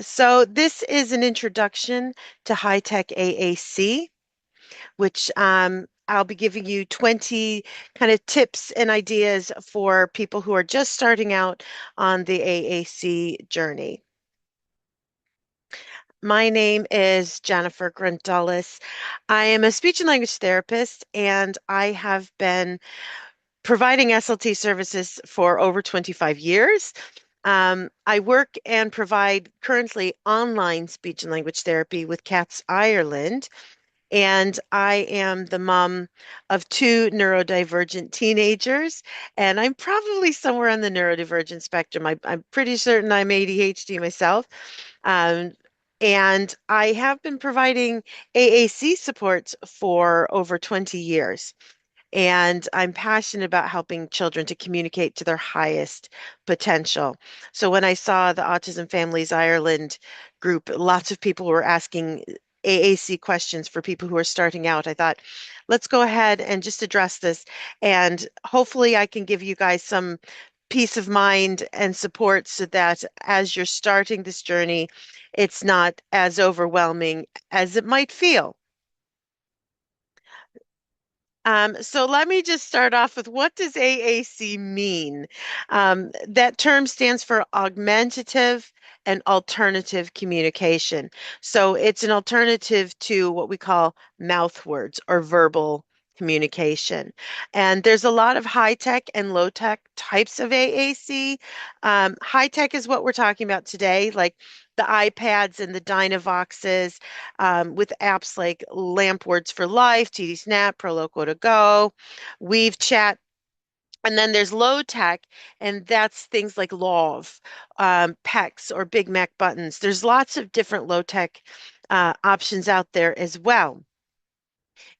So this is an introduction to High Tech AAC, which I'll be giving you 20 kind of tips and ideas for people who are just starting out on the AAC journey. My name is Jennifer Grundulis. I am a speech and language therapist, and I have been providing SLT services for over 25 years. I work and provide currently online speech and language therapy with Cats Ireland, and I am the mom of two neurodivergent teenagers, and I'm probably somewhere on the neurodivergent spectrum. I'm pretty certain I'm ADHD myself. Um, and I have been providing AAC supports for over 20 years. And I'm passionate about helping children to communicate to their highest potential. So when I saw the Autism Families Ireland group, lots of people were asking AAC questions for people who are starting out. I thought, let's go ahead and just address this. And hopefully I can give you guys some peace of mind and support so that as you're starting this journey, it's not as overwhelming as it might feel. So let me just start off with, what does AAC mean? That term stands for augmentative and alternative communication. So it's an alternative to what we call mouth words or verbal communication. And there's a lot of high tech and low tech types of AAC. High tech is what we're talking about today, like the iPads and the Dynavoxes, with apps like Lamp Words for Life, TD Snap, Proloquo to Go, Weave Chat. And then there's low tech, and that's things like Love, PECs, or Big Mac buttons. There's lots of different low tech options out there as well.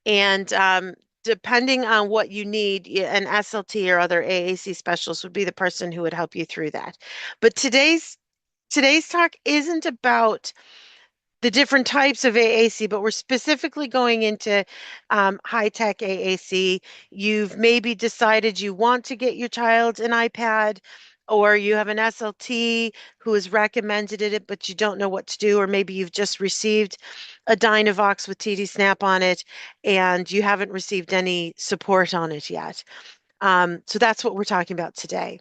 And depending on what you need, an SLT or other AAC specialist would be the person who would help you through that. But today's talk isn't about the different types of AAC, but we're specifically going into high tech AAC. You've maybe decided you want to get your child an iPad, or you have an SLT who has recommended it, but you don't know what to do, or maybe you've just received a Dynavox with TD Snap on it and you haven't received any support on it yet. So that's what we're talking about today.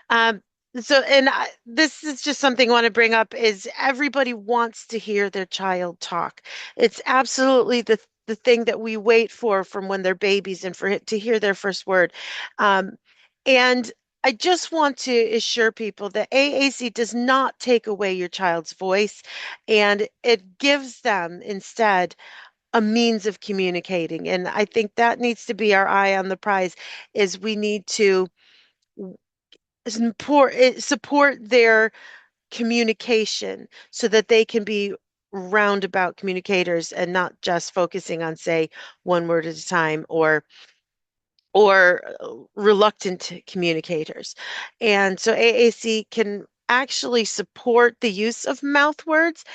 Um, this is just something I want to bring up, is everybody wants to hear their child talk. It's absolutely the thing that we wait for from when they're babies, and for it to hear their first word. Um, and I just want to assure people that AAC does not take away your child's voice, and it gives them instead a means of communicating. And I think that needs to be our eye on the prize, is we need to support their communication so that they can be roundabout communicators and not just focusing on, say, one word at a time, or reluctant communicators. And so AAC can actually support the use of mouth words,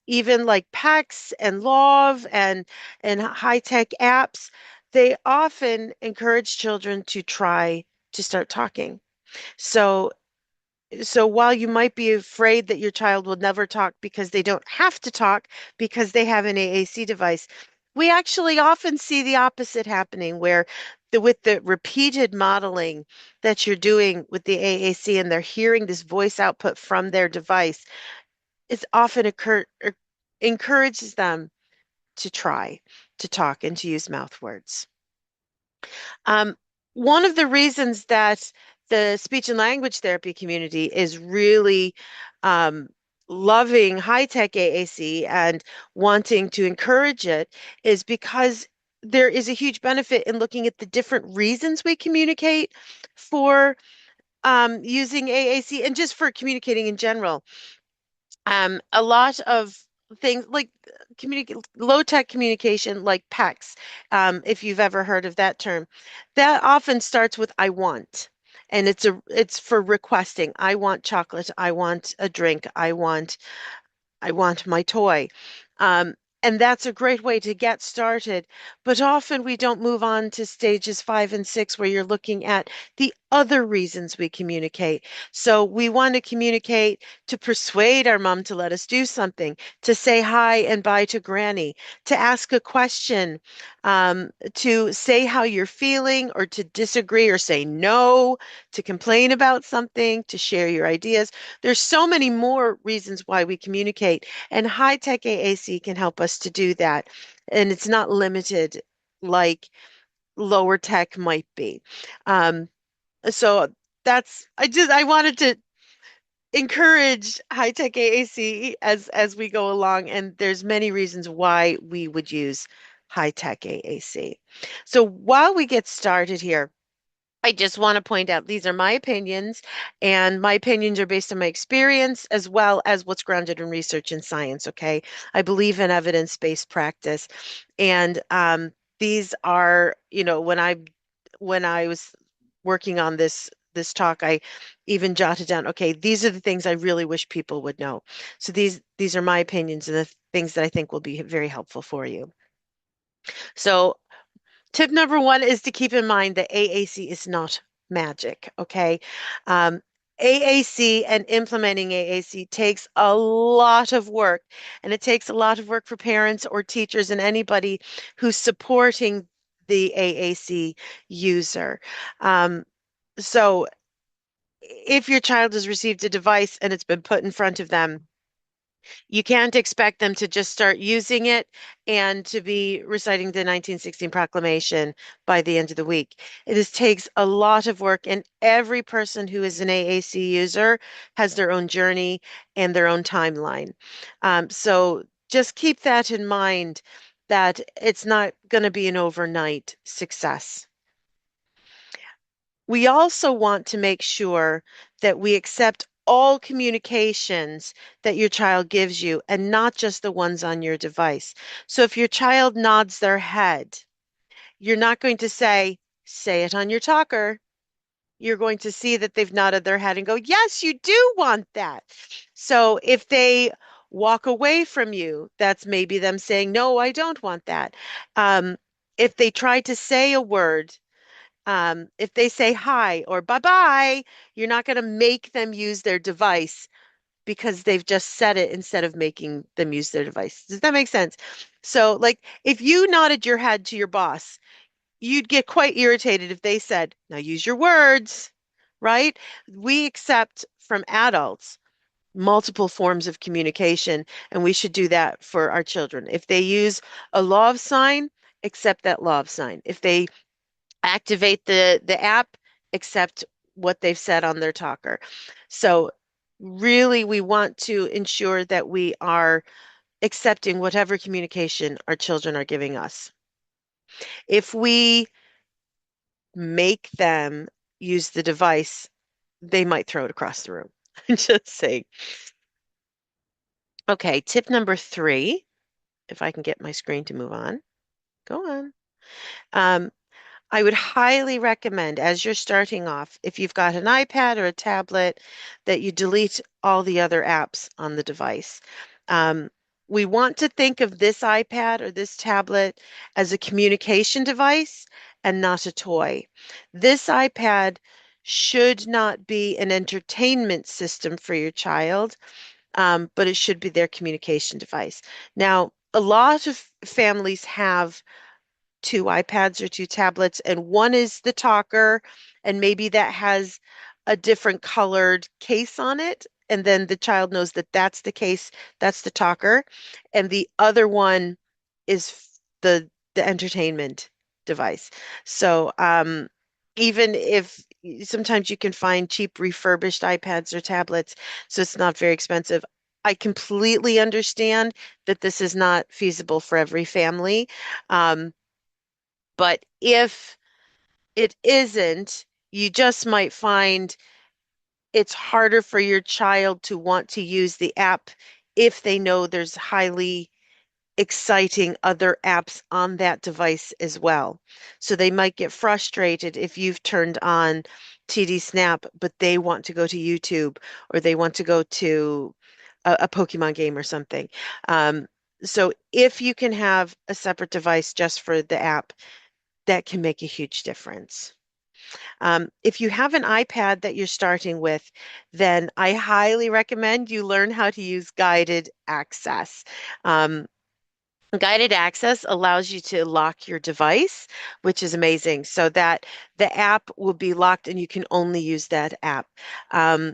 even like PECs and Love and high-tech apps. They often encourage children to try to start talking. So while you might be afraid that your child will never talk because they don't have to talk because they have an AAC device, we actually often see the opposite happening, where with the repeated modeling that you're doing with the AAC, and they're hearing this voice output from their device, it often encourages them to try to talk and to use mouth words. Um, One of the reasons that the speech and language therapy community is really um, loving high tech AAC and wanting to encourage it is because there is a huge benefit in looking at the different reasons we communicate for using AAC, and just for communicating in general. A lot of things like low tech communication, like PECs, if you've ever heard of that term, that often starts with "I want." And it's for requesting. I want chocolate. I want a drink. I want my toy. Um, and that's a great way to get started. But often we don't move on to stages 5 and 6, where you're looking at the other reasons we communicate. So we want to communicate to persuade our mom to let us do something, to say hi and bye to Granny, to ask a question, to say how you're feeling or to disagree or say no, to complain about something, to share your ideas. There's so many more reasons why we communicate, and High Tech AAC can help us to do that. And it's not limited like lower tech might be. Um, so I wanted to encourage High Tech AAC as we go along, and there's many reasons why we would use High Tech AAC. So while we get started here, I just want to point out these are my opinions, and my opinions are based on my experience as well as what's grounded in research and science, okay? I believe in evidence-based practice. And these are, when I was working on this talk, I even jotted down, okay, these are the things I really wish people would know. So these are my opinions and the things that I think will be very helpful for you. So tip number one is to keep in mind that AAC is not magic, okay? Um, AAC and implementing AAC takes a lot of work, and it takes a lot of work for parents or teachers and anybody who's supporting the AAC user. Um, so if your child has received a device and it's been put in front of them, you can't expect them to just start using it and to be reciting the 1916 proclamation by the end of the week. It takes a lot of work, and every person who is an AAC user has their own journey and their own timeline. So just keep that in mind that it's not going to be an overnight success. We also want to make sure that we accept all communications that your child gives you and not just the ones on your device. So if your child nods their head, you're not going to say it on your talker. You're going to see that they've nodded their head and go, yes, you do want that. So if they walk away from you, that's maybe them saying, no, I don't want that. If they try to say a word, if they say hi or bye-bye, you're not going to make them use their device because they've just said it instead of making them use their device. Does that make sense? So, like, if you nodded your head to your boss, you'd get quite irritated if they said, now use your words, right? We accept from adults multiple forms of communication, and we should do that for our children. If they use a love sign, accept that love sign. If they activate the app, accept what they've said on their talker. So really, we want to ensure that we are accepting whatever communication our children are giving us. If we make them use the device, they might throw it across the room. Just saying. Okay, tip number 3, if I can get my screen to move on. Go on. Um, I would highly recommend, as you're starting off, if you've got an iPad or a tablet, that you delete all the other apps on the device. Um, we want to think of this iPad or this tablet as a communication device and not a toy. This iPad should not be an entertainment system for your child, but it should be their communication device. Now, a lot of families have 2 iPads or 2 tablets, and one is the talker, and maybe that has a different colored case on it. And then the child knows that that's the case, that's the talker. And the other one is the entertainment device. So even if sometimes you can find cheap refurbished iPads or tablets, so it's not very expensive. I completely understand that this is not feasible for every family. Um, but if it isn't, you just might find it's harder for your child to want to use the app if they know there's highly exciting other apps on that device as well. So they might get frustrated if you've turned on TD Snap, but they want to go to YouTube or they want to go to a Pokemon game or something. Um, so if you can have a separate device just for the app, that can make a huge difference. If you have an iPad that you're starting with, then I highly recommend you learn how to use guided access. Um, Guided access allows you to lock your device, which is amazing, so that the app will be locked and you can only use that app. Um,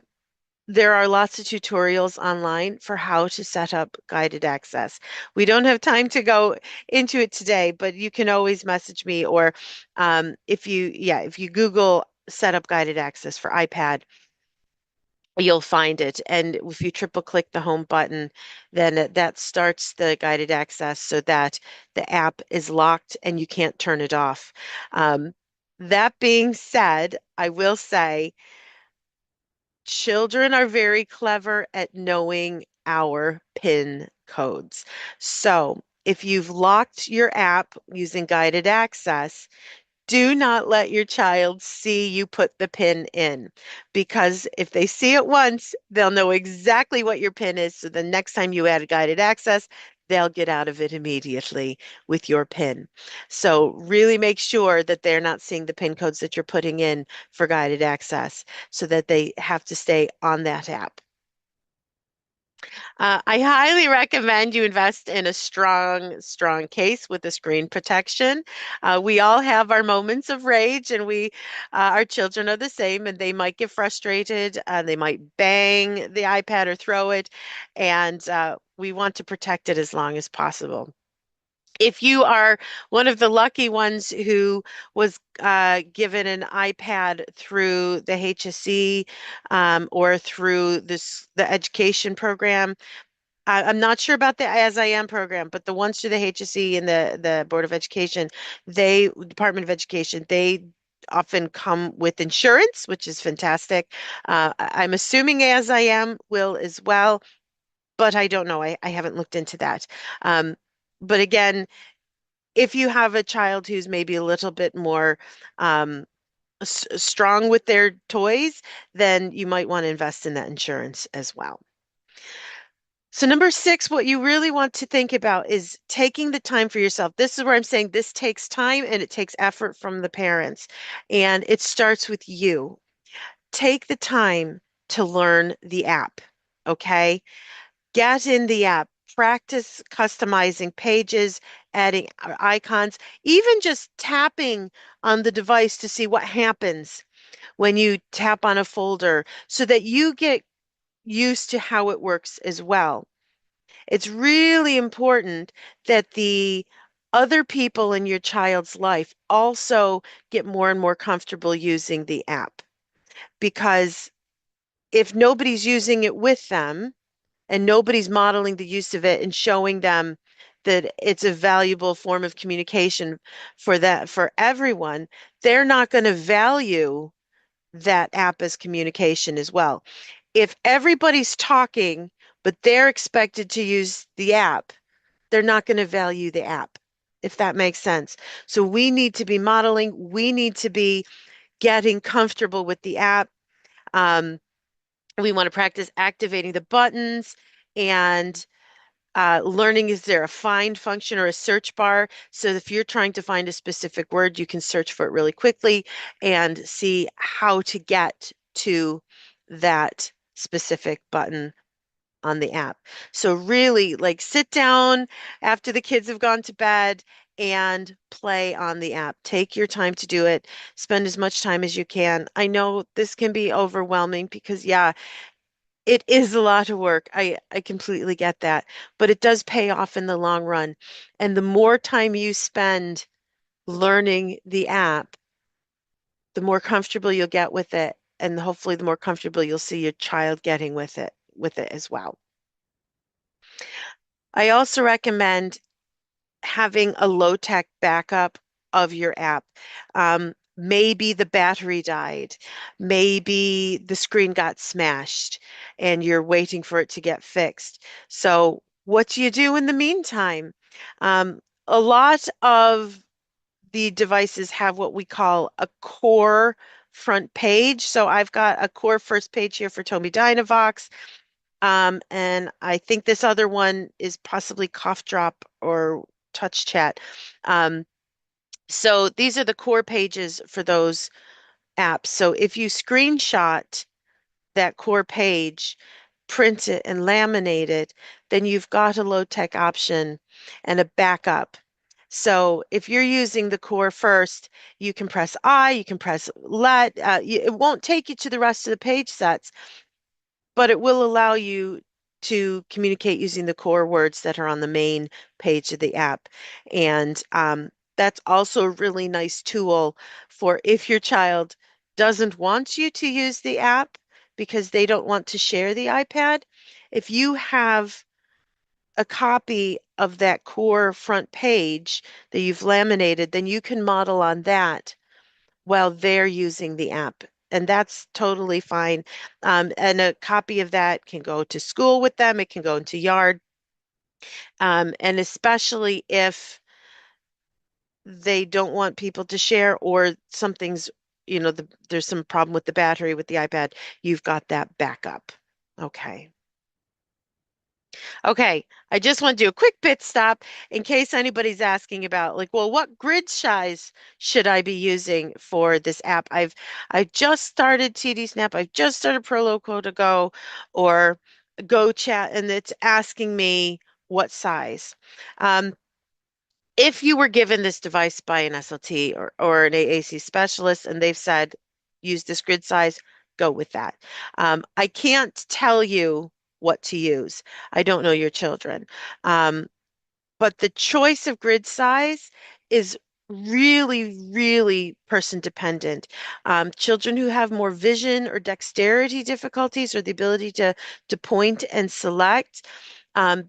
there are lots of tutorials online for how to set up guided access. We don't have time to go into it today, but you can always message me, or if you Google set up guided access for iPad, you'll find it. And if you triple click the home button, then that starts the guided access so that the app is locked and you can't turn it off. That being said, I will say, children are very clever at knowing our PIN codes. So if you've locked your app using guided access, do not let your child see you put the PIN in, because if they see it once, they'll know exactly what your PIN is. So the next time you add a guided access, they'll get out of it immediately with your PIN. So really make sure that they're not seeing the PIN codes that you're putting in for guided access, so that they have to stay on that app. I highly recommend you invest in a strong case with a screen protection. We all have our moments of rage, and our children are the same, and they might get frustrated. They might bang the iPad or throw it, and we want to protect it as long as possible. If you are one of the lucky ones who was given an iPad through the HSE, or through the education program, I'm not sure about the As I Am program, but the ones through the HSE and the Board of Education, Department of Education, they often come with insurance, which is fantastic. I'm assuming As I Am will as well, but I don't know. I haven't looked into that. Um, but again, if you have a child who's maybe a little bit more strong with their toys, then you might want to invest in that insurance as well. So number six, what you really want to think about is taking the time for yourself. This is where I'm saying this takes time and it takes effort from the parents. And it starts with you. Take the time to learn the app, okay? Get in the app, practice customizing pages, adding icons, even just tapping on the device to see what happens when you tap on a folder, so that you get used to how it works as well. It's really important that the other people in your child's life also get more and more comfortable using the app, because if nobody's using it with them and nobody's modeling the use of it and showing them that it's a valuable form of communication for everyone, they're not going to value that app as communication as well. If everybody's talking, but they're expected to use the app, they're not going to value the app, if that makes sense. So we need to be modeling, we need to be getting comfortable with the app. Um, we want to practice activating the buttons and learning, is there a find function or a search bar? So if you're trying to find a specific word, you can search for it really quickly and see how to get to that specific button on the app. So really, like, sit down after the kids have gone to bed and play on the app. Take your time to do it. Spend as much time as you can. I know this can be overwhelming because, yeah, it is a lot of work. I completely get that, but it does pay off in the long run. And the more time you spend learning the app, the more comfortable you'll get with it, and hopefully the more comfortable you'll see your child getting with it as well. I also recommend having a low-tech backup of your app. Maybe the battery died. Maybe the screen got smashed and you're waiting for it to get fixed. So what do you do in the meantime? Um, a lot of the devices have what we call a core front page. So I've got a core first page here for Tomy Dynavox. And I think this other one is possibly Cough Drop or Touch Chat. Um, so these are the core pages for those apps. So if you screenshot that core page, print it and laminate it, then you've got a low tech option and a backup. So if you're using the core first, you can press I, you can press let. It won't take you to the rest of the page sets, but it will allow you to communicate using the core words that are on the main page of the app. And that's also a really nice tool for if your child doesn't want you to use the app because they don't want to share the iPad. If you have a copy of that core front page that you've laminated, then you can model on that while they're using the app. And that's totally fine. And a copy of that can go to school with them. It can go into yard. And especially if they don't want people to share or something's, there's some problem with the battery with the iPad, you've got that backup. Okay. Okay, I just want to do a quick pit stop in case anybody's asking about like, well, what grid size should I be using for this app? I just started TD Snap, I've just started Proloco to Go or Go Chat, and it's asking me what size. Um, if you were given this device by an SLT or an AAC specialist and they've said, use this grid size, go with that. I can't tell you what to use. I don't know your children. Um, but the choice of grid size is really, really person dependent. Children who have more vision or dexterity difficulties or the ability to point and select,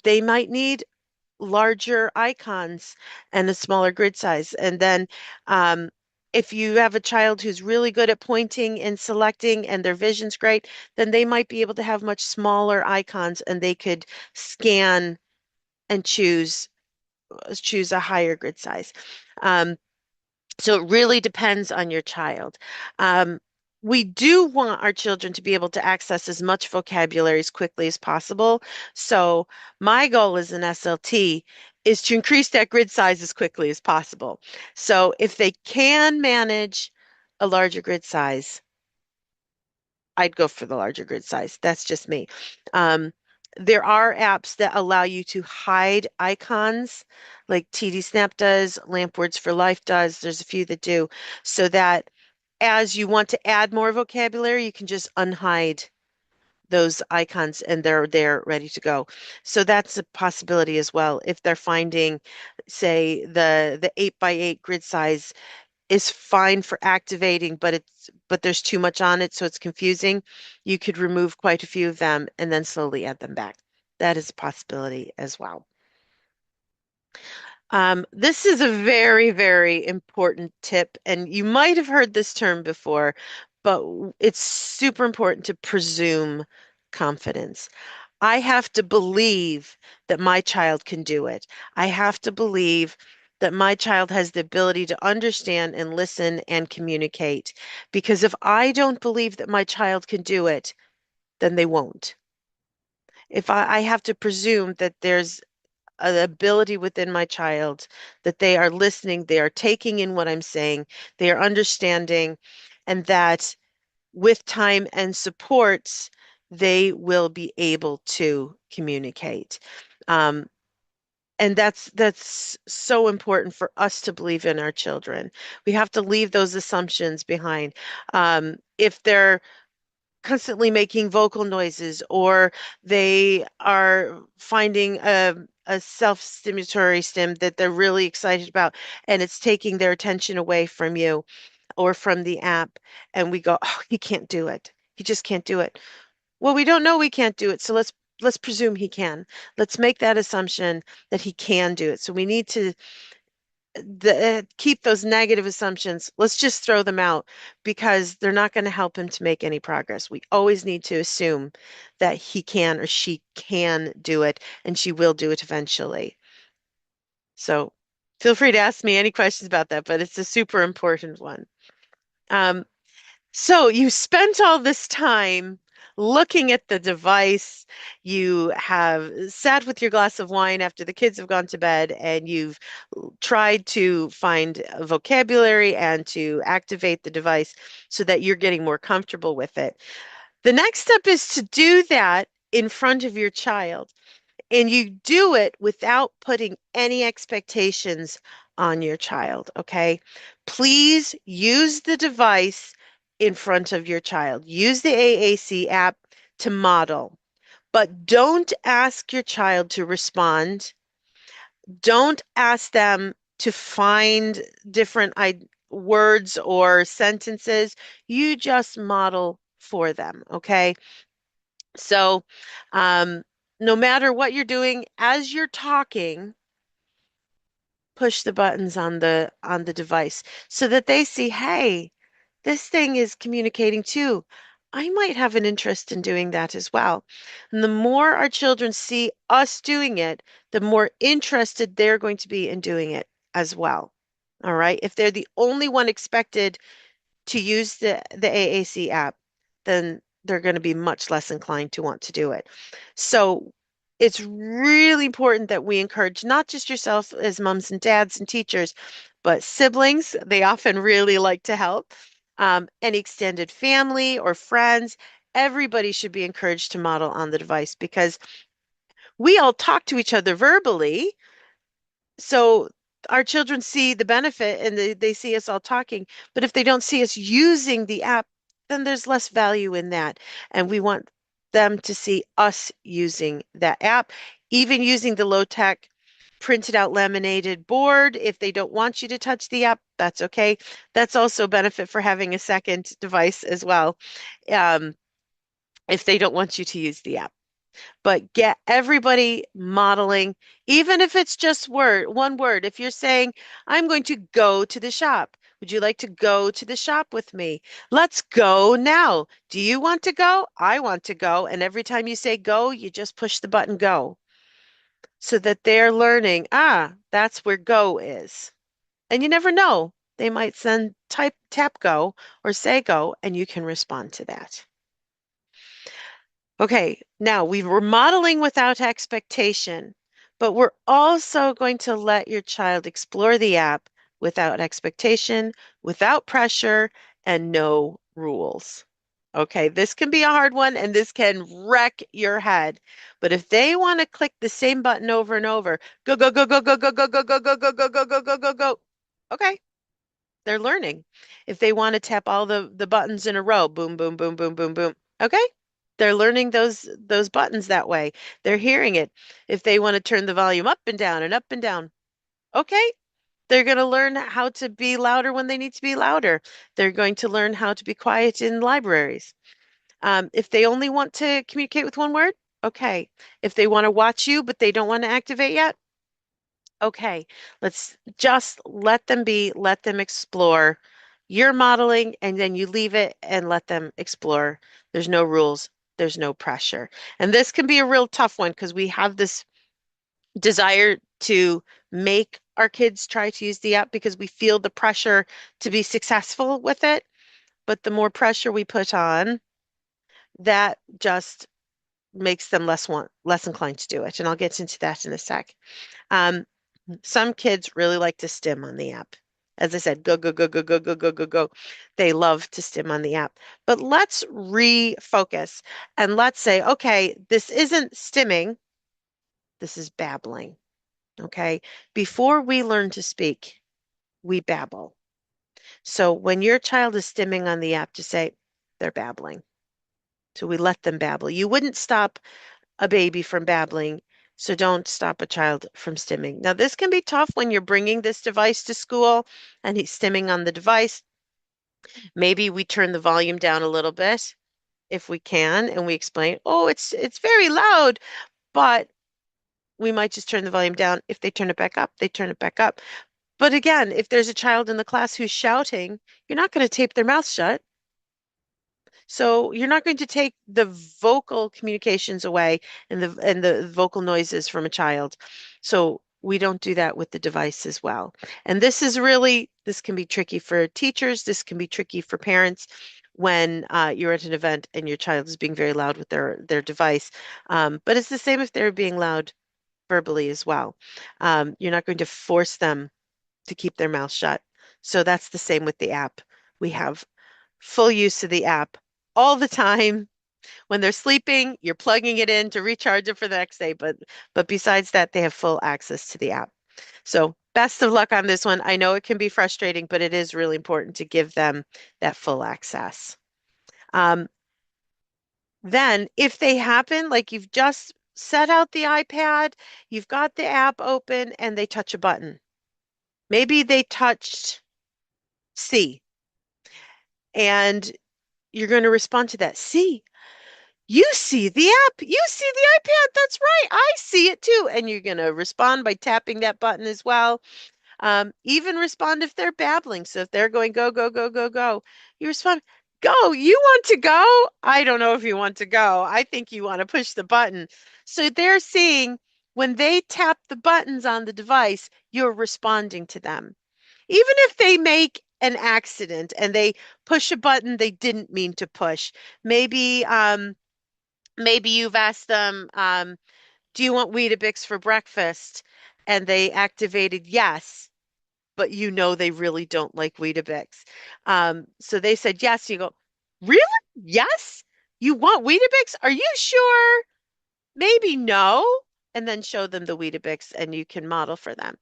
they might need larger icons and a smaller grid size. And then if you have a child who's really good at pointing and selecting and their vision's great, then they might be able to have much smaller icons and they could scan and choose a higher grid size. Um, so it really depends on your child. Um, we do want our children to be able to access as much vocabulary as quickly as possible. So my goal as an SLT is to increase that grid size as quickly as possible. So if they can manage a larger grid size, I'd go for the larger grid size. That's just me. Um, there are apps that allow you to hide icons, like TD Snap does, Lamp Words for Life does. There's a few that do, so that as you want to add more vocabulary, you can just unhide those icons and they're there ready to go. So that's a possibility as well. If they're finding, say, the 8 by 8 grid size is fine for activating, but there's too much on it, so it's confusing. You could remove quite a few of them and then slowly add them back. That is a possibility as well. This is a very, very important tip, and you might have heard this term before, but it's super important to presume confidence. I have to believe that my child can do it. I have to believe that my child has the ability to understand and listen and communicate. Because if I don't believe that my child can do it, then they won't. If I have to presume that there's an ability within my child, that they are listening, they are taking in what I'm saying, they are understanding, and that with time and supports, they will be able to communicate. Um, and that's so important for us to believe in our children. We have to leave those assumptions behind. If they're constantly making vocal noises or they are finding a self-stimulatory stim that they're really excited about and it's taking their attention away from you or from the app, and we go, oh, he can't do it. He just can't do it. Well, we don't know we can't do it, so let's presume he can. Let's make that assumption that he can do it. So we need to keep those negative assumptions. Let's just throw them out because they're not going to help him to make any progress. We always need to assume that he can or she can do it, and she will do it eventually. So feel free to ask me any questions about that, but it's a super important one. Um, so you spent all this time looking at the device. You have sat with your glass of wine after the kids have gone to bed, and you've tried to find vocabulary and to activate the device so that you're getting more comfortable with it. The next step is to do that in front of your child. And you do it without putting any expectations on your child, okay? Please use the device in front of your child. Use the AAC app to model, but don't ask your child to respond. Don't ask them to find different words or sentences. You just model for them, okay? So, um, no matter what you're doing, as you're talking, push the buttons on the device so that they see, hey, this thing is communicating too. I might have an interest in doing that as well. And the more our children see us doing it, the more interested they're going to be in doing it as well. All right. If they're the only one expected to use the AAC app, then they're going to be much less inclined to want to do it. So it's really important that we encourage not just yourself as moms and dads and teachers, but siblings. They often really like to help. Any extended family or friends, everybody should be encouraged to model on the device because we all talk to each other verbally, so our children see the benefit and they see us all talking. But if they don't see us using the app, then there's less value in that. And we want them to see us using that app, even using the low tech printed out laminated board. If they don't want you to touch the app, that's okay. That's also a benefit for having a second device as well, um, if they don't want you to use the app. But get everybody modeling, even if it's just one word. If you're saying, I'm going to go to the shop, would you like to go to the shop with me? Let's go now. Do you want to go? I want to go. And every time you say go, you just push the button go so that they're learning, that's where go is. And you never know. They might send tap go or say go, and you can respond to that. Okay, now we were modeling without expectation, but we're also going to let your child explore the app without expectation, without pressure, and no rules. Okay, this can be a hard one and this can wreck your head. But if they want to click the same button over and over, go, go, go, go, go, go, go, go, go, go, go, go, go, go, go, go, go. Okay, they're learning. If they want to tap all the buttons in a row, boom, boom, boom, boom, boom, boom. Okay, they're learning those buttons that way. They're hearing it. If they want to turn the volume up and down and up and down, okay, they're going to learn how to be louder when they need to be louder. They're going to learn how to be quiet in libraries. If they only want to communicate with one word, okay. If they want to watch you, but they don't want to activate yet, okay. Let's just let them be, let them explore. You're modeling, and then you leave it and let them explore. There's no rules, there's no pressure. And this can be a real tough one because we have this desire to make our kids try to use the app because we feel the pressure to be successful with it. But the more pressure we put on, that just makes them less inclined to do it. And I'll get into that in a sec. Um, some kids really like to stim on the app. As I said, go, go, go, go, go, go, go, go, go. They love to stim on the app. But let's refocus and let's say, okay, this isn't stimming, this is babbling. Okay. Before we learn to speak, we babble. So when your child is stimming on the app, just say, they're babbling. So we let them babble. You wouldn't stop a baby from babbling, so don't stop a child from stimming. Now, this can be tough when you're bringing this device to school and he's stimming on the device. Maybe we turn the volume down a little bit if we can, and we explain, oh, it's very loud, but we might just turn the volume down. If they turn it back up, they turn it back up. But again, if there's a child in the class who's shouting, you're not going to tape their mouth shut. So you're not going to take the vocal communications away and the vocal noises from a child. So we don't do that with the device as well. And this can be tricky for teachers. This can be tricky for parents. when you're at an event and your child is being very loud with their device. But it's the same if they're being loud verbally as well. You're not going to force them to keep their mouth shut. So that's the same with the app. We have full use of the app all the time. When they're sleeping, you're plugging it in to recharge it for the next day, but besides that, they have full access to the app. So best of luck on this one. I know it can be frustrating, but it is really important to give them that full access. Um, then if they happen, like you've just set out the iPad, you've got the app open and they touch a button. Maybe they touched C and you're going to respond to that. C, you see the app, you see the iPad. That's right. I see it too. And you're going to respond by tapping that button as well. Even respond if they're babbling. So if they're going go, go, go, go, go, you respond, go. You want to go? I don't know if you want to go. I think you want to push the button. So they're seeing when they tap the buttons on the device, you're responding to them. Even if they make an accident and they push a button they didn't mean to push. Maybe maybe you've asked them, do you want Weetabix for breakfast? And they activated yes, but you know they really don't like Weetabix. So they said yes. You go, really? Yes? You want Weetabix? Are you sure? Maybe no. And then show them the Weetabix and you can model for them.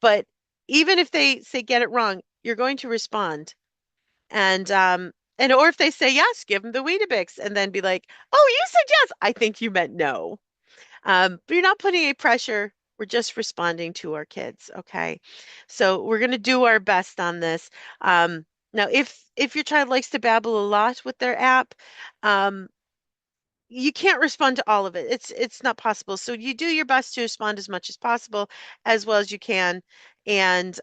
But even if they say get it wrong, you're going to respond. And or if they say yes, give them the Weetabix and then be like, oh, you said yes. I think you meant no. But you're not putting any pressure. We're just responding to our kids, okay? So we're going to do our best on this. Now, if your child likes to babble a lot with their app, um, you can't respond to all of it. It's not possible. So you do your best to respond as much as possible, as well as you can, and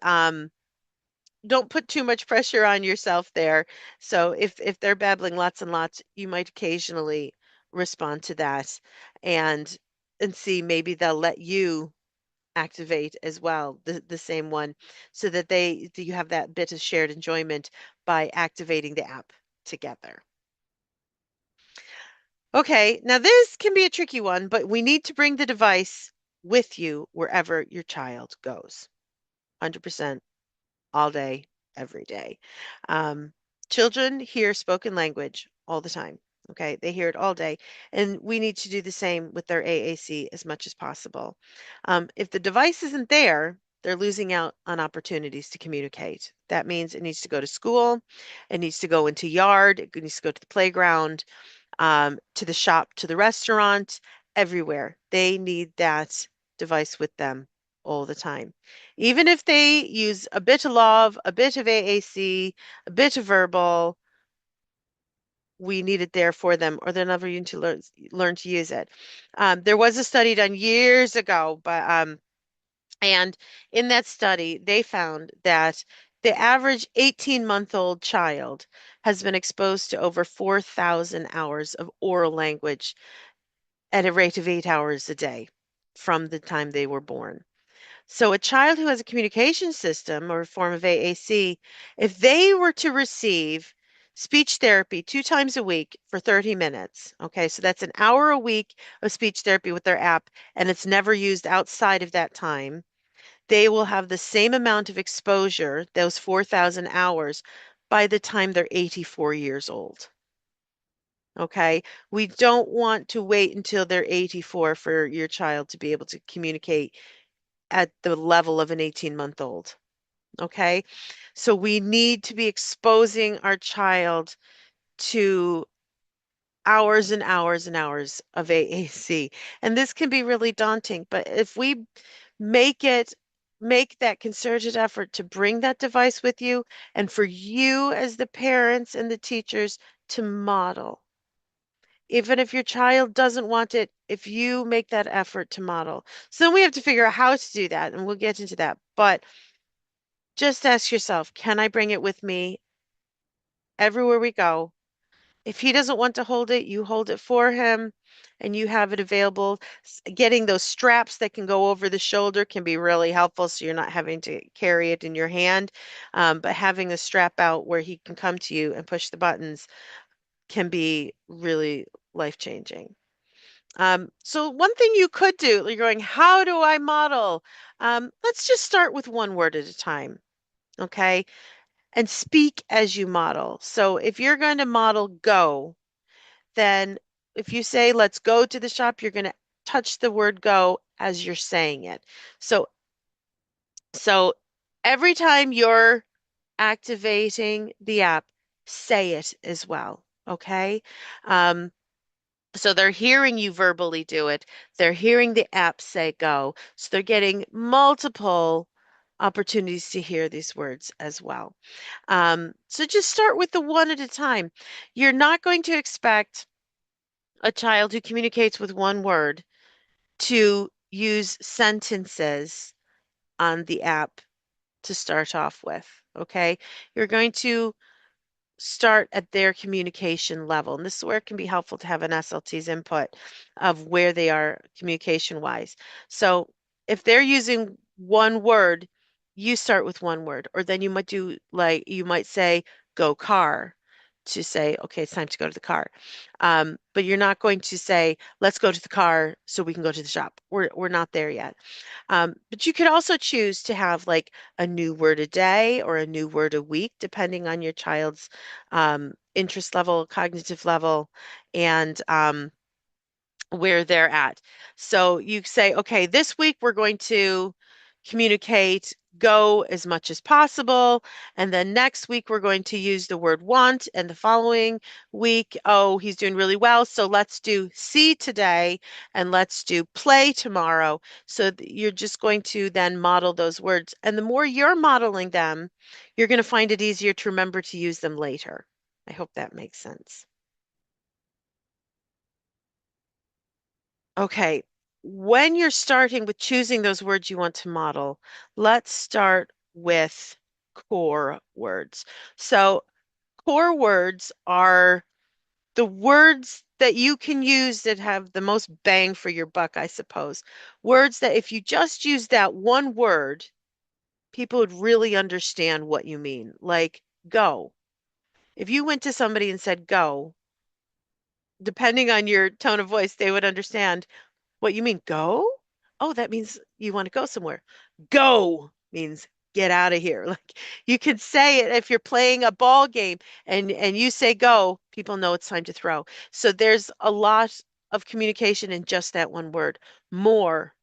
don't put too much pressure on yourself there. So if they're babbling lots and lots, you might occasionally respond to that and see maybe they'll let you activate as well the same one so that you have that bit of shared enjoyment by activating the app together. Okay, now this can be a tricky one, but we need to bring the device with you wherever your child goes. 100% all day, every day. Um, Children hear spoken language all the time. Okay, they hear it all day, and we need to do the same with their AAC as much as possible. If the device isn't there, they're losing out on opportunities to communicate. That means it needs to go to school, it needs to go into yard, it needs to go to the playground, to the shop, to the restaurant, everywhere. They need that device with them all the time. Even if they use a bit of love, a bit of AAC, a bit of verbal, we need it there for them, or they're never going to learn to use it. There was a study done years ago, and in that study, they found that the average 18-month-old child has been exposed to over 4,000 hours of oral language at a rate of 8 hours a day from the time they were born. So a child who has a communication system or a form of AAC, if they were to receive speech therapy 2 times a week for 30 minutes, okay, so that's an hour a week of speech therapy with their app, and it's never used outside of that time, they will have the same amount of exposure, those 4,000 hours, by the time they're 84 years old. Okay, we don't want to wait until they're 84 for your child to be able to communicate at the level of an 18-month-old. Okay, so we need to be exposing our child to hours and hours and hours of AAC. And this can be really daunting, but if we make it, make that concerted effort to bring that device with you, and for you as the parents and the teachers to model. Even if your child doesn't want it, if you make that effort to model. So then we have to figure out how to do that, and we'll get into that. But just ask yourself, can I bring it with me everywhere we go? If he doesn't want to hold it, you hold it for him and you have it available. Getting those straps that can go over the shoulder can be really helpful so you're not having to carry it in your hand. But having the strap out where he can come to you and push the buttons can be really life-changing. So one thing you could do, you're going, how do I model? Let's just start with one word at a time, okay? And speak as you model. So if you're going to model go, then if you say, let's go to the shop, you're going to touch the word go as you're saying it. So every time you're activating the app, say it as well, okay? Um, so they're hearing you verbally do it. They're hearing the app say go. So they're getting multiple opportunities to hear these words as well. So just start with the one at a time. You're not going to expect a child who communicates with one word to use sentences on the app to start off with, okay? You're going to start at their communication level. And this is where it can be helpful to have an SLT's input of where they are communication wise. So if they're using one word, you start with one word, or then you might do like you might say go car to say, okay, it's time to go to the car. But you're not going to say, let's go to the car so we can go to the shop. We're not there yet. But you could also choose to have like a new word a day or a new word a week, depending on your child's interest level, cognitive level, and where they're at. So you say, okay, this week we're going to communicate go as much as possible. And then next week we're going to use the word want. And the following week, oh, he's doing really well. So let's do see today and let's do play tomorrow. So you're just going to then model those words. And the more you're modeling them, you're going to find it easier to remember to use them later. I hope that makes sense. Okay, when you're starting with choosing those words you want to model, let's start with core words. So, core words are the words that you can use that have the most bang for your buck, I suppose. Words that if you just use that one word, people would really understand what you mean. Like go. If you went to somebody and said go, depending on your tone of voice, they would understand. What you mean, go? Oh, that means you want to go somewhere. Go means get out of here. Like you can say it if you're playing a ball game and you say go, people know it's time to throw. So there's a lot of communication in just that one word. More.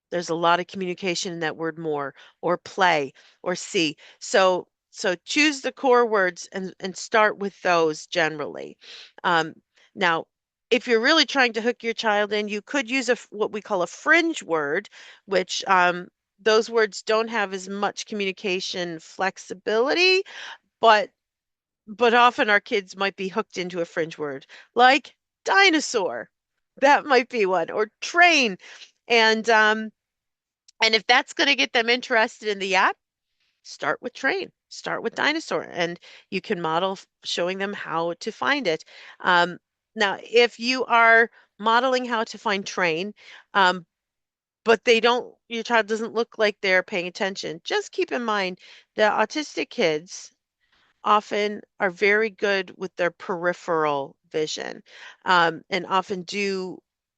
There's a lot of communication in that word more or play or see. So choose the core words and start with those generally. Um, now, if you're really trying to hook your child in, you could use what we call a fringe word, which those words don't have as much communication flexibility, but often our kids might be hooked into a fringe word like dinosaur. That might be one, or train. And if that's going to get them interested in the app, start with train, start with dinosaur, and you can model showing them how to find it. Um, Now, if you are modeling how to find train, um, but your child doesn't look like they're paying attention, just keep in mind that autistic kids often are very good with their peripheral vision, and often do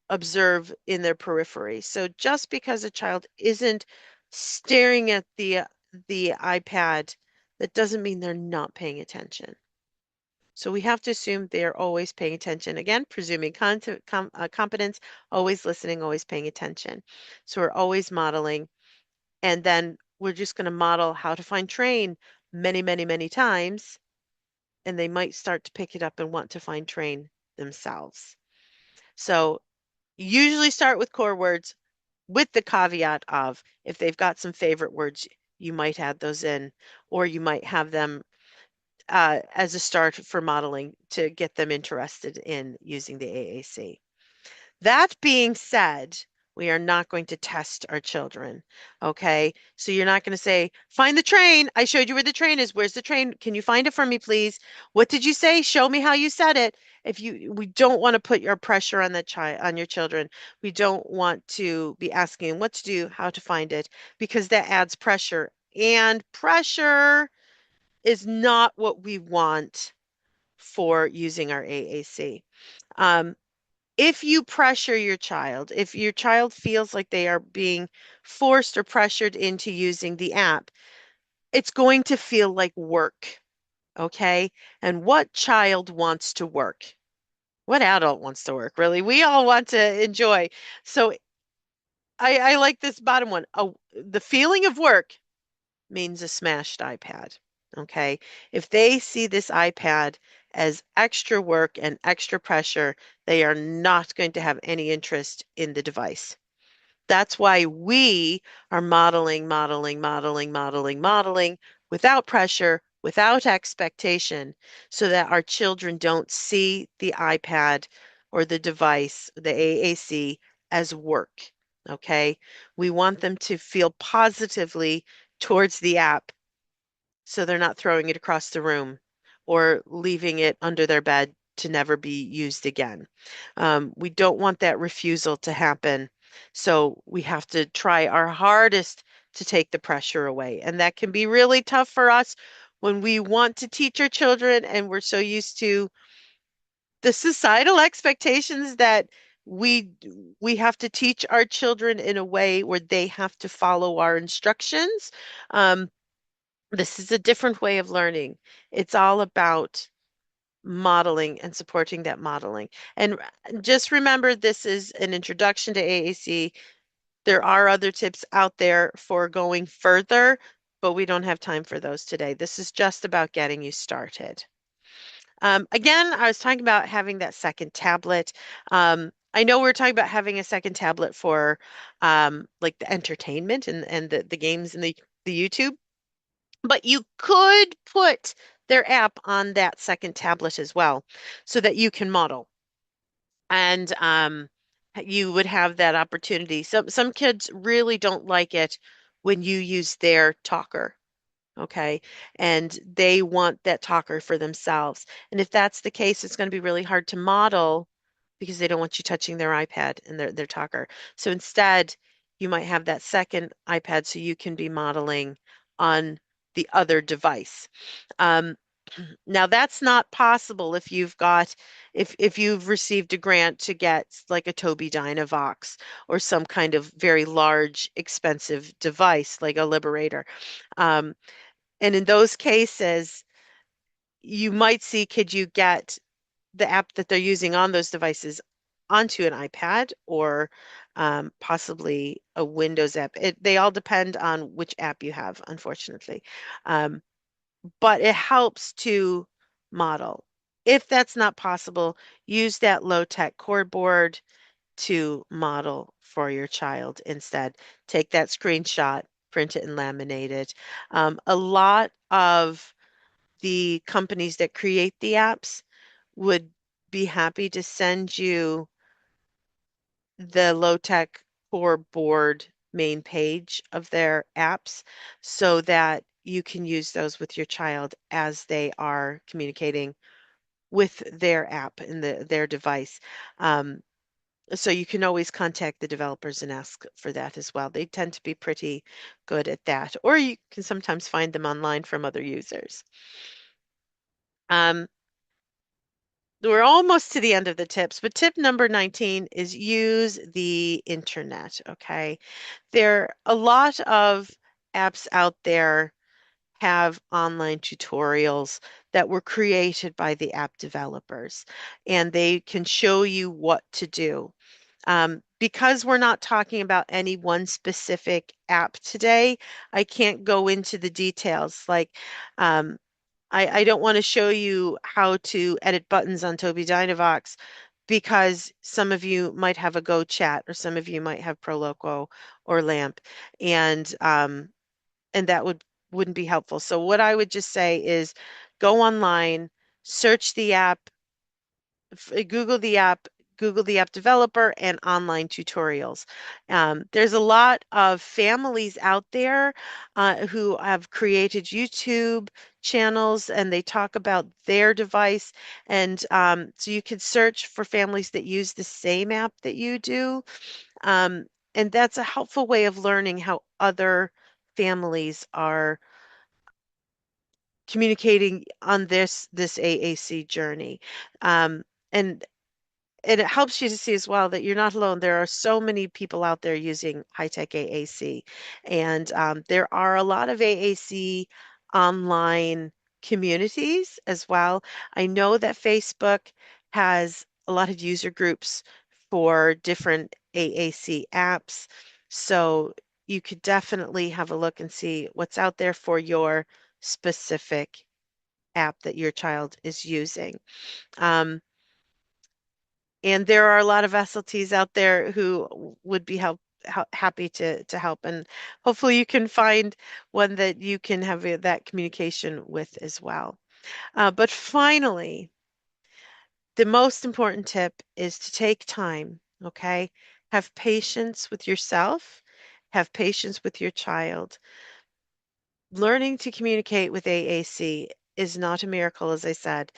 observe in their periphery. So just because a child isn't staring at the iPad, that doesn't mean they're not paying attention. So we have to assume they're always paying attention. Again, presuming competence, always listening, always paying attention. So we're always modeling, and then we're just going to model how to find train many, many, many times, and they might start to pick it up and want to find train themselves. So usually start with core words with the caveat of if they've got some favorite words, you might add those in, or you might have them as a start for modeling to get them interested in using the AAC. That being said, We are not going to test our children. Okay. So you're not going to say, find the train. I showed you where the train is. Where's the train? Can you find it for me, please? What did you say? Show me how you said it. We don't want to put your pressure on on your children. We don't want to be asking them what to do, how to find it, because that adds pressure. And pressure is not what we want for using our AAC. Um, if you pressure your child, if your child feels like they are being forced or pressured into using the app, it's going to feel like work, okay? And what child wants to work? What adult wants to work, really? We all want to enjoy. So I like this bottom one. The feeling of work means a smashed iPad. Okay. If they see this iPad as extra work and extra pressure, they are not going to have any interest in the device. That's why we are modeling without pressure, without expectation, so that our children don't see the iPad or the device, the AAC, as work. Okay. We want them to feel positively towards the app so they're not throwing it across the room or leaving it under their bed to never be used again. We don't want that refusal to happen. So we have to try our hardest to take the pressure away. And that can be really tough for us when we want to teach our children and we're so used to the societal expectations that we we have to teach our children in a way where they have to follow our instructions. This is a different way of learning. It's all about modeling and supporting that modeling. And just remember, this is an introduction to AAC. There are other tips out there for going further, but we don't have time for those today. This is just about getting you started. Again, I was talking about having that second tablet. I know we're talking about having a second tablet for like the entertainment and the games and the YouTube. But you could put their app on that second tablet as well so that you can model. And you would have that opportunity. Some kids really don't like it when you use their talker, okay? And they want that talker for themselves. And if that's the case, it's going to be really hard to model because they don't want you touching their iPad and their talker. So instead, you might have that second iPad so you can be modeling on the other device. Um, Now that's not possible if if you've received a grant to get like a Tobii Dynavox or some kind of very large, expensive device like a Liberator. Um, and in those cases, you might see, could you get the app that they're using on those devices onto an iPad or possibly a Windows app. They all depend on which app you have, unfortunately. Um, but it helps to model. If that's not possible, use that low-tech cord board to model for your child instead. Take that screenshot, print it and laminate it. A lot of the companies that create the apps would be happy to send you the low-tech core board main page of their apps so that you can use those with your child as they are communicating with their app and their device. So you can always contact the developers and ask for that as well. They tend to be pretty good at that, or you can sometimes find them online from other users. Um, we're almost to the end of the tips, but tip number 19 is use the internet, okay? There are a lot of apps out there have online tutorials that were created by the app developers, and they can show you what to do. Because we're not talking about any one specific app today, I can't go into the details. Like, um, I don't want to show you how to edit buttons on Tobii Dynavox because some of you might have a Go Chat or some of you might have Proloco or LAMP, and that wouldn't be helpful. So what I would just say is go online, search the app, Google the app, Google the app developer and online tutorials. There's a lot of families out there who have created YouTube channels and they talk about their device. And so you can search for families that use the same app that you do. Um, and that's a helpful way of learning how other families are communicating on this AAC journey. Um, and and it helps you to see as well that you're not alone. There are so many people out there using High Tech AAC, and there are a lot of AAC online communities as well. I know that Facebook has a lot of user groups for different AAC apps, so you could definitely have a look and see what's out there for your specific app that your child is using. Um, and there are a lot of SLTs out there who would be happy to help. And hopefully you can find one that you can have that communication with as well. But finally, the most important tip is to take time, okay? Have patience with yourself, have patience with your child. Learning to communicate with AAC is not a miracle, as I said.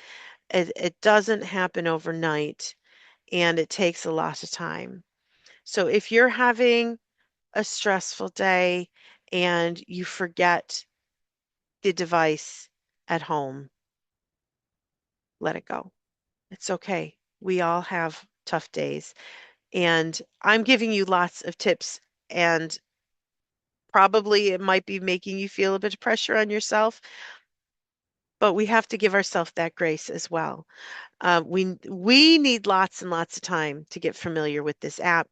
It doesn't happen overnight and it takes a lot of time. So if you're having a stressful day and you forget the device at home, let it go. It's okay. We all have tough days. And I'm giving you lots of tips, and probably it might be making you feel a bit of pressure on yourself, but we have to give ourselves that grace as well. We need lots and lots of time to get familiar with this app.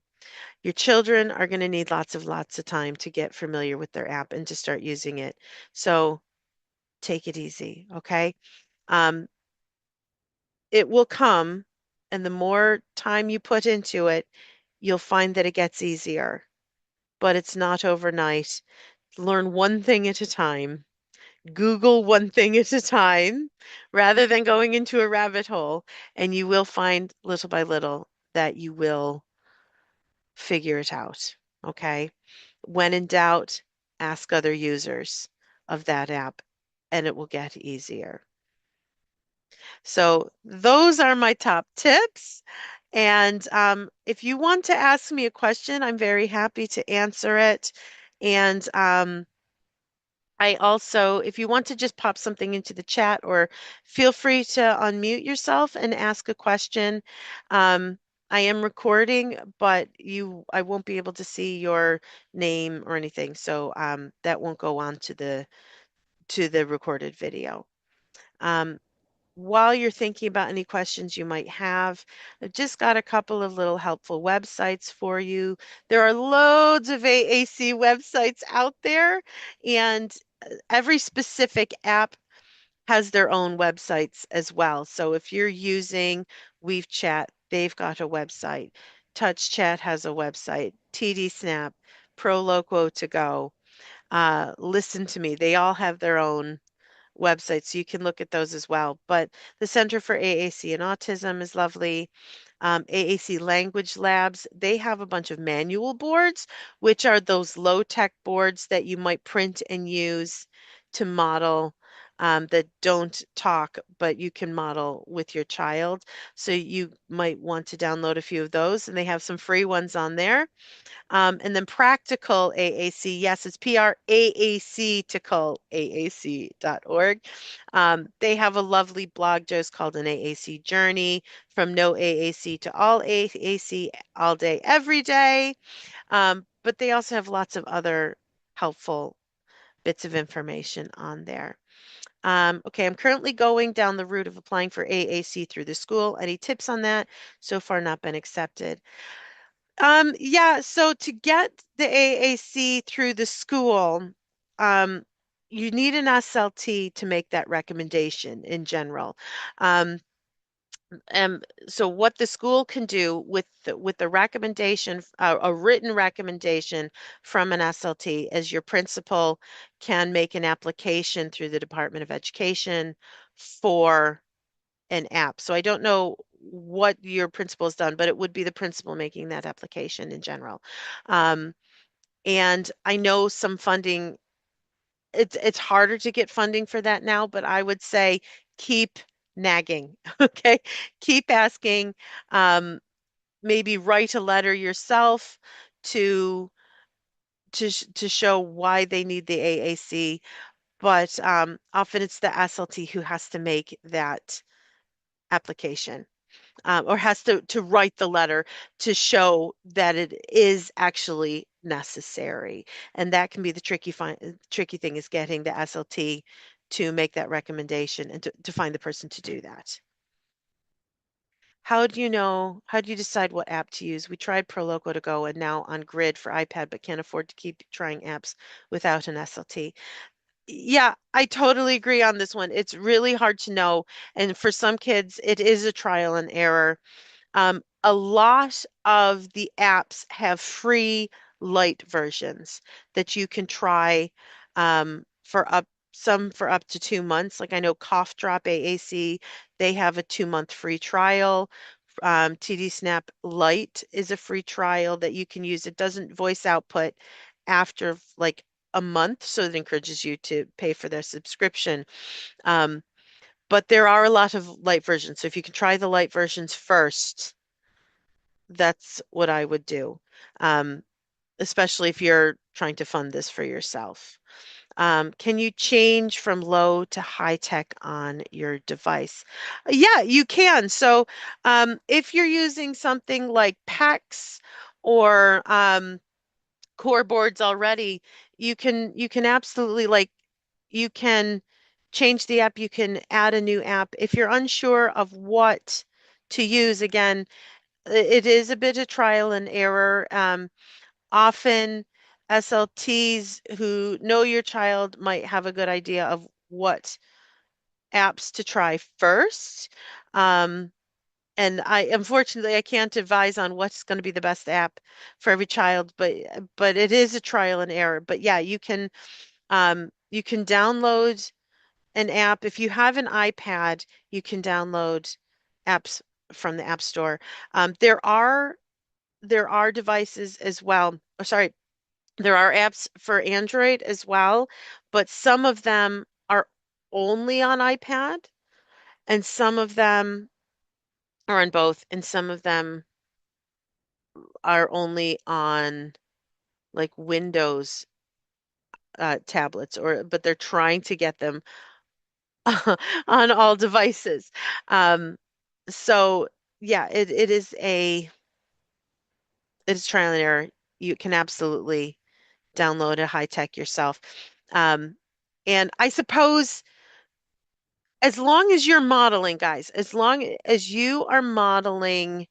Your children are going to need lots of time to get familiar with their app and to start using it. So take it easy, okay? Um, it will come, and the more time you put into it, you'll find that it gets easier, but it's not overnight. Learn one thing at a time. Google one thing at a time rather than going into a rabbit hole, and you will find little by little that you will figure it out, okay? When in doubt, ask other users of that app and it will get easier. So those are my top tips. And if you want to ask me a question, I'm very happy to answer it. And I also, if you want to just pop something into the chat or feel free to unmute yourself and ask a question. Um, I am recording, but I won't be able to see your name or anything, so that won't go on to the recorded video. Um, while you're thinking about any questions you might have, I've just got a couple of little helpful websites for you. There are loads of AAC websites out there, and every specific app has their own websites as well. So if you're using WeChat, they've got a website. TouchChat has a website. TD Snap, ProLoco to go, Listen to Me. They all have their own websites, so you can look at those as well. But the Center for AAC and Autism is lovely. AAC Language Labs, they have a bunch of manual boards, which are those low-tech boards that you might print and use to model that don't talk, but you can model with your child. So you might want to download a few of those, and they have some free ones on there. And then Practical AAC, yes, it's practical.org. They have a lovely blog just called an AAC Journey, from no AAC to all AAC, all day, every day. But they also have lots of other helpful bits of information on there. Okay, I'm currently going down the route of applying for AAC through the school. Any tips on that? So far, not been accepted. Yeah, so to get the AAC through the school, um, you need an SLT to make that recommendation in general. Um, so what the school can do with the recommendation, a written recommendation from an SLT, is your principal can make an application through the Department of Education for an app. So I don't know what your principal has done, but it would be the principal making that application in general. Um, and I know some funding, it's harder to get funding for that now, but I would say keep nagging, okay? Keep asking, maybe write a letter yourself to to show why they need the AAC, but often it's the SLT who has to make that application, or has to write the letter to show that it is actually necessary. And that can be the tricky thing, is getting the SLT to make that recommendation and to find the person to do that. How do you decide what app to use? We tried ProLoco to go and now on Grid for iPad, but can't afford to keep trying apps without an SLT. Yeah, I totally agree on this one. It's really hard to know. And for some kids, it is a trial and error. A lot of the apps have free light versions that you can try, for up to 2 months. Like I know Cough Drop AAC, they have a 2-month free trial. TD Snap Lite is a free trial that you can use. It doesn't voice output after like a month, so it encourages you to pay for their subscription. Um, but there are a lot of light versions. So if you can try the light versions first, that's what I would do, um, especially if you're trying to fund this for yourself. Can you change from low to high tech on your device? Yeah, you can. So if you're using something like PAX or core boards already, you can absolutely, like, you can change the app, you can add a new app. If you're unsure of what to use, again, it is a bit of trial and error. Often SLTs who know your child might have a good idea of what apps to try first. Um, and unfortunately, I can't advise on what's going to be the best app for every child, but it is a trial and error. But yeah, you can download an app. If you have an iPad, you can download apps from the App Store. There are devices as well. Oh, sorry, there are apps for Android as well, but some of them are only on iPad, and some of them are on both, and some of them are only on like Windows tablets, but they're trying to get them on all devices. Um, so yeah, it is trial and error. You can absolutely download a high tech yourself. Um, and I suppose as long as you're modeling, guys, as long as you are modeling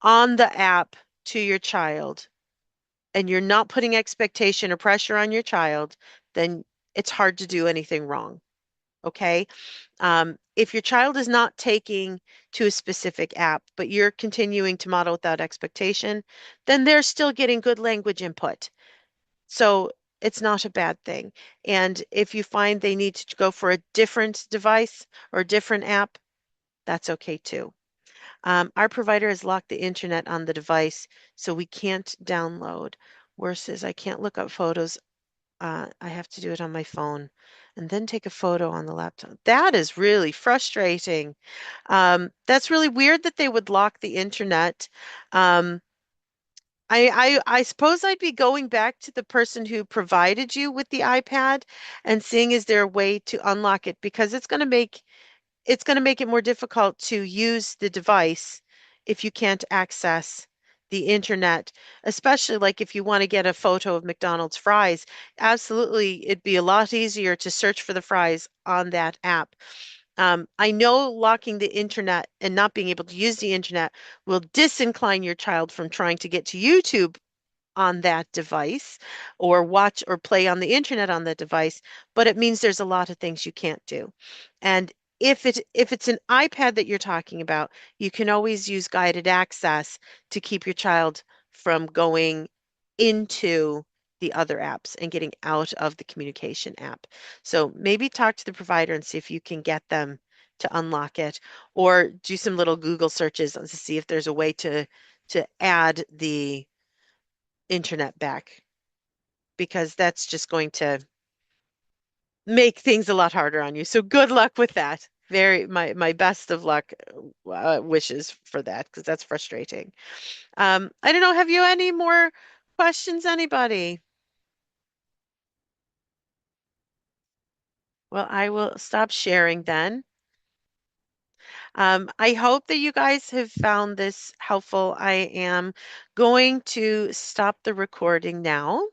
on the app to your child and you're not putting expectation or pressure on your child, then it's hard to do anything wrong. Okay. If your child is not taking to a specific app, but you're continuing to model without expectation, then they're still getting good language input. So it's not a bad thing. And if you find they need to go for a different device or a different app, that's okay too. Our provider has locked the internet on the device, so we can't download. Worse is I can't look up photos. I have to do it on my phone and then take a photo on the laptop. That is really frustrating. That's really weird that they would lock the internet. Um, I suppose I'd be going back to the person who provided you with the iPad and seeing is there a way to unlock it, because it's going to make it more difficult to use the device if you can't access the internet, especially like if you want to get a photo of McDonald's fries. Absolutely, it'd be a lot easier to search for the fries on that app. I know locking the internet and not being able to use the internet will disincline your child from trying to get to YouTube on that device or watch or play on the internet on that device, but it means there's a lot of things you can't do. And if it's an iPad that you're talking about, you can always use guided access to keep your child from going into the other apps and getting out of the communication app. So maybe talk to the provider and see if you can get them to unlock it, or do some little Google searches to see if there's a way to add the internet back, because that's just going to make things a lot harder on you. So good luck with that. Very my best of luck wishes for that, because that's frustrating. I don't know, have you any more questions, anybody? Well, I will stop sharing then. I hope that you guys have found this helpful. I am going to stop the recording now.